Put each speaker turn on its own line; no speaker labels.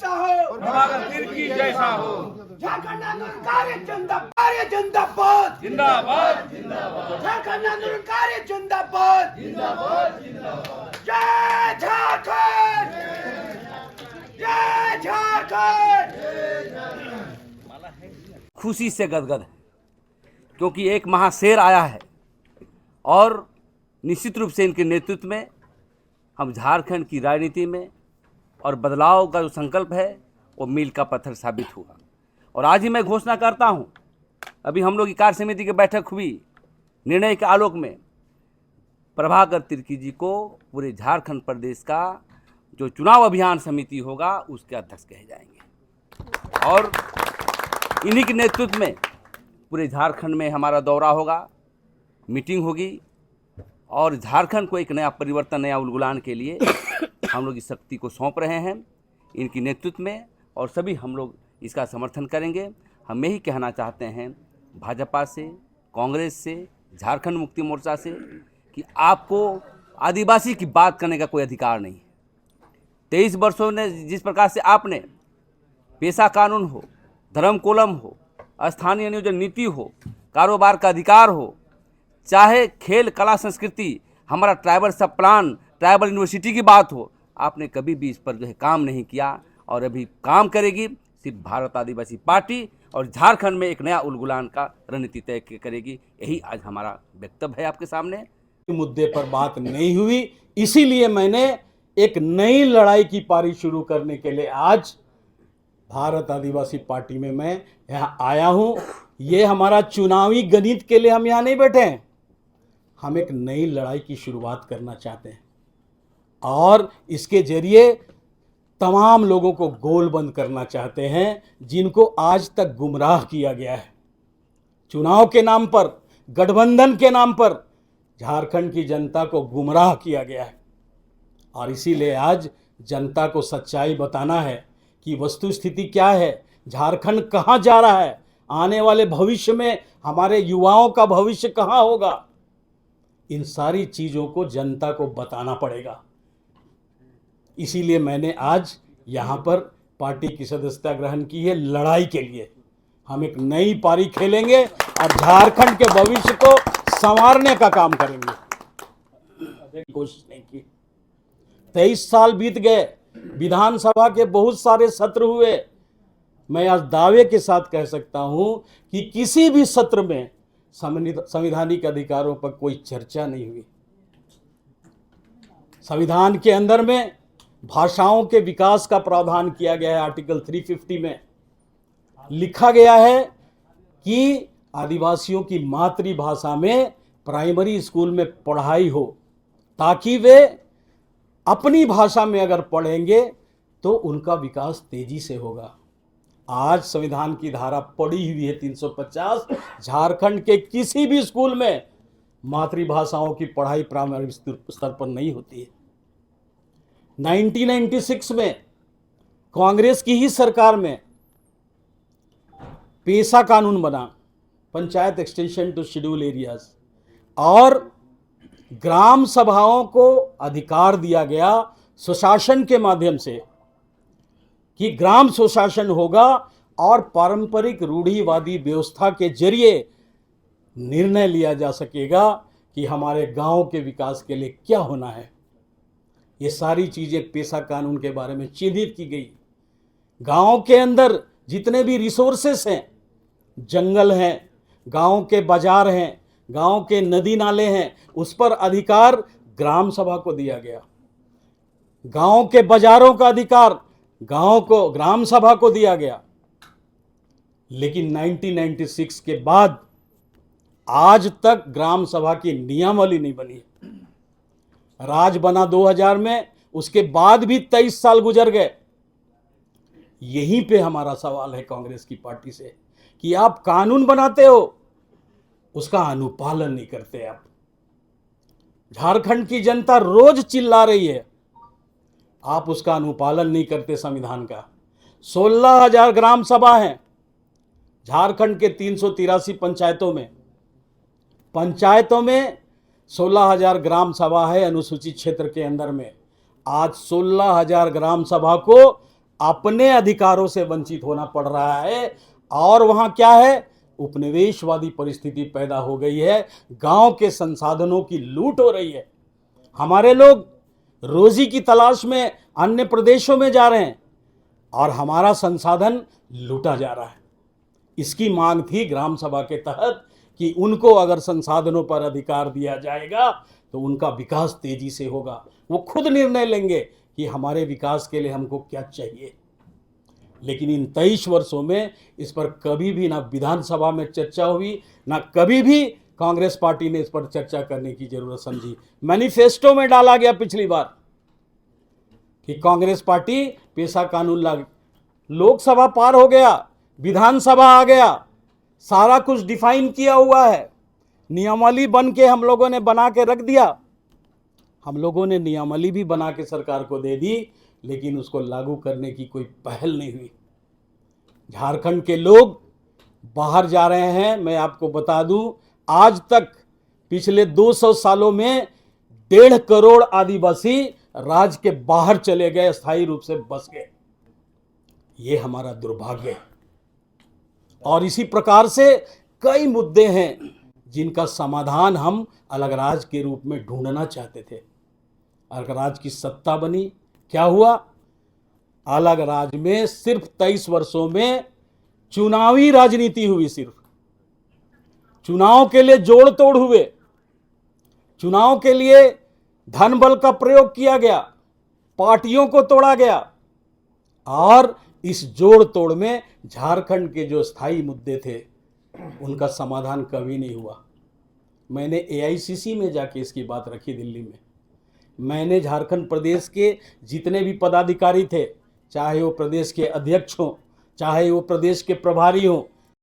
जैसा हो,
प्रभाकर तिर्की जैसा हो।
झारखंड आंदोलनकारी जिंदाबाद
जिंदाबाद
झारखंड आंदोलनकारी जिंदाबाद जय झारखंड, जय झारखंड।
खुशी से गदगद है क्योंकि एक महाशेर आया है और निश्चित रूप से इनके नेतृत्व में हम झारखंड की राजनीति में और बदलाव का जो संकल्प है वो मील का पत्थर साबित हुआ। और आज ही मैं घोषणा करता हूं, अभी हम लोग की कार्य समिति की बैठक हुई, निर्णय के आलोक में प्रभाकर तिर्की जी को पूरे झारखंड प्रदेश का जो चुनाव अभियान समिति होगा उसके अध्यक्ष कहे जाएंगे। और इन्हीं के नेतृत्व में पूरे झारखंड में हमारा दौरा होगा, मीटिंग होगी और झारखंड को एक नया परिवर्तन, नया उलगुलान के लिए हम लोग इस शक्ति को सौंप रहे हैं इनकी नेतृत्व में और सभी हम लोग इसका समर्थन करेंगे। हम यही कहना चाहते हैं भाजपा से, कांग्रेस से, झारखंड मुक्ति मोर्चा से कि आपको आदिवासी की बात करने का कोई अधिकार नहीं है। 23 वर्षों ने जिस प्रकार से आपने पेशा कानून हो, धर्म कोलम हो, स्थानीय नियोजन नीति हो, कारोबार का अधिकार हो, चाहे खेल कला संस्कृति, हमारा ट्राइबल सब प्लान, ट्राइबल यूनिवर्सिटी की बात हो, आपने कभी भी इस पर जो है काम नहीं किया और अभी काम करेगी सिर्फ भारत आदिवासी पार्टी और झारखंड में एक नया उलगुलान का रणनीति तय करेगी। यही आज हमारा वक्तव्य है आपके सामने।
मुद्दे पर बात नहीं हुई, इसीलिए मैंने एक नई लड़ाई की पारी शुरू करने के लिए आज भारत आदिवासी पार्टी में मैं यहाँ आया हूँ। ये हमारा चुनावी गणित के लिए हम यहाँ नहीं बैठे हैं, हम एक नई लड़ाई की शुरुआत करना चाहते हैं और इसके जरिए तमाम लोगों को गोलबंद करना चाहते हैं जिनको आज तक गुमराह किया गया है। चुनाव के नाम पर, गठबंधन के नाम पर झारखंड की जनता को गुमराह किया गया है और इसीलिए आज जनता को सच्चाई बताना है कि वस्तुस्थिति क्या है, झारखंड कहाँ जा रहा है, आने वाले भविष्य में हमारे युवाओं का भविष्य कहाँ होगा। इन सारी चीज़ों को जनता को बताना पड़ेगा। इसीलिए मैंने आज यहाँ पर पार्टी की सदस्यता ग्रहण की है लड़ाई के लिए। हम एक नई पारी खेलेंगे और झारखंड के भविष्य को संवारने का काम करेंगे। कोशिश नहीं की, 23 साल बीत गए, विधानसभा के बहुत सारे सत्र हुए। मैं आज दावे के साथ कह सकता हूं कि किसी भी सत्र में संवैधानिक अधिकारों पर कोई चर्चा नहीं हुई। संविधान के अंदर में भाषाओं के विकास का प्रावधान किया गया है। आर्टिकल 350 में लिखा गया है कि आदिवासियों की मातृभाषा में प्राइमरी स्कूल में पढ़ाई हो ताकि वे अपनी भाषा में अगर पढ़ेंगे तो उनका विकास तेजी से होगा। आज संविधान की धारा पड़ी हुई है 350, झारखंड के किसी भी स्कूल में मातृभाषाओं की पढ़ाई प्राइमरी स्तर पर नहीं होती है। 1996 में कांग्रेस की ही सरकार में पेशा कानून बना, panchayat extension to schedule areas, और ग्राम सभाओं को अधिकार दिया गया स्वशासन के माध्यम से कि ग्राम स्वशासन होगा और पारंपरिक रूढ़िवादी व्यवस्था के जरिए निर्णय लिया जा सकेगा कि हमारे गांव के विकास के लिए क्या होना है। ये सारी चीज़ें पेशा कानून के बारे में चिन्हित की गई। गांव के अंदर जितने भी रिसोर्सेस हैं, जंगल हैं, गांव के बाजार हैं, गांव के नदी नाले हैं, उस पर अधिकार ग्राम सभा को दिया गया। गांव के बाजारों का अधिकार गांव को, ग्राम सभा को दिया गया। लेकिन 1996 के बाद आज तक ग्राम सभा की नियमावली नहीं बनी। राज बना 2000 में, उसके बाद भी 23 साल गुजर गए। यहीं पे हमारा सवाल है कांग्रेस की पार्टी से कि आप कानून बनाते हो, उसका अनुपालन नहीं करते। आप झारखंड की जनता रोज चिल्ला रही है, आप उसका अनुपालन नहीं करते संविधान का। 16,000 ग्राम सभा हैं झारखंड के 383 पंचायतों में 16,000 ग्राम सभा है अनुसूचित क्षेत्र के अंदर में। आज 16,000 ग्राम सभा को अपने अधिकारों से वंचित होना पड़ रहा है। और वहां क्या है, उपनिवेशवादी परिस्थिति पैदा हो गई है, गांव के संसाधनों की लूट हो रही है। हमारे लोग रोजी की तलाश में अन्य प्रदेशों में जा रहे हैं और हमारा संसाधन लूटा जा रहा है। इसकी मांग थी ग्राम सभा के तहत कि उनको अगर संसाधनों पर अधिकार दिया जाएगा तो उनका विकास तेजी से होगा। वो खुद निर्णय लेंगे कि हमारे विकास के लिए हमको क्या चाहिए। लेकिन इन 23 वर्षों में इस पर कभी भी ना विधानसभा में चर्चा हुई, ना कभी भी कांग्रेस पार्टी ने इस पर चर्चा करने की जरूरत समझी। मैनिफेस्टो में डाला गया पिछली बार कि कांग्रेस पार्टी पेशा कानून लागू, लोकसभा पार हो गया, विधानसभा आ गया, सारा कुछ डिफाइन किया हुआ है, नियमावली बन के हम लोगों ने बना के रख दिया। हम लोगों ने नियमावली भी बना के सरकार को दे दी, लेकिन उसको लागू करने की कोई पहल नहीं हुई। झारखंड के लोग बाहर जा रहे हैं। मैं आपको बता दूं, आज तक पिछले 200 सालों में 1.5 करोड़ आदिवासी राज्य के बाहर चले गए, अस्थायी रूप से बस गए। ये हमारा दुर्भाग्य है। और इसी प्रकार से कई मुद्दे हैं जिनका समाधान हम अलग राज्य के रूप में ढूंढना चाहते थे। अलग राज्य की सत्ता बनी, क्या हुआ? अलग राज्य में सिर्फ 23 वर्षों में चुनावी राजनीति हुई। सिर्फ चुनाव के लिए जोड़ तोड़ हुए, चुनाव के लिए धन बल का प्रयोग किया गया, पार्टियों को तोड़ा गया। और इस जोड़ तोड़ में झारखंड के जो स्थायी मुद्दे थे उनका समाधान कभी नहीं हुआ। मैंने AICC में जाके इसकी बात रखी दिल्ली में। मैंने झारखंड प्रदेश के जितने भी पदाधिकारी थे, चाहे वो प्रदेश के अध्यक्ष हों, चाहे वो प्रदेश के प्रभारी हों,